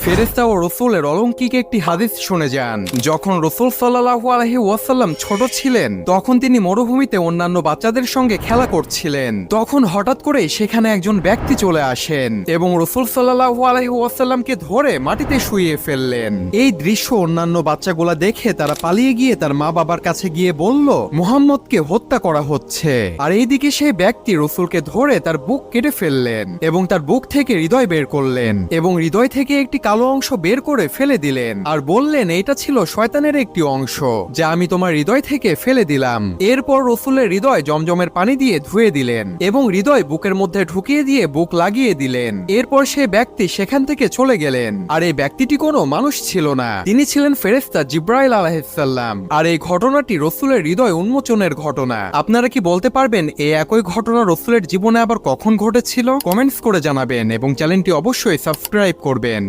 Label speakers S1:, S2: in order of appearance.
S1: ফেরেশতা ও রাসূলের অলৌকিক একটি হাদিস শুনে যান। যখন রাসূল সাল্লাল্লাহু আলাইহি ওয়াসাল্লাম ছোট ছিলেন, তখন তিনি মরুভূমিতে অন্যান্য বাচ্চাদের সঙ্গে খেলা করছিলেন। তখন হঠাৎ করে সেখানে একজন ব্যক্তি চলে আসেন এবং রাসূল সাল্লাল্লাহু আলাইহি ওয়াসাল্লামকে ধরে মাটিতে শুইয়ে ফেললেন। এই দৃশ্য অন্যান্য বাচ্চাগুলা দেখে তারা পালিয়ে গিয়ে তার মা বাবার কাছে গিয়ে বলল, মুহাম্মদকে হত্যা করা হচ্ছে। আর এইদিকে সেই ব্যক্তি রাসূলকে ধরে তার বুক কেটে ফেললেন এবং তার বুক থেকে হৃদয় বের করলেন এবং হৃদয় থেকে একটি কালো অংশ বের করে ফেলে দিলেন আর বললেন, এটা ছিল শয়তানের একটি অংশ যা আমি তোমার হৃদয় থেকে ফেলে দিলাম। এরপর রাসূলের হৃদয় জমজমের পানি দিয়ে ধুয়ে দিলেন এবং হৃদয় বুকের মধ্যে ঢুকিয়ে দিয়ে বুক লাগিয়ে দিলেন। এরপর সে ব্যক্তি সেখান থেকে চলে গেলেন। আর এই ব্যক্তিটি কোনো মানুষ ছিল না, তিনি ছিলেন ফেরেশতা জিবরাইল আলাইহিস সালাম। আর এই ঘটনাটি রাসূলের হৃদয় উন্মোচনের ঘটনা। আপনারা কি বলতে পারবেন এই একই ঘটনা রাসূলের জীবনে আবার কখন ঘটেছিল? কমেন্টস করে জানাবেন এবং চ্যানেলটি অবশ্যই সাবস্ক্রাইব করবেন।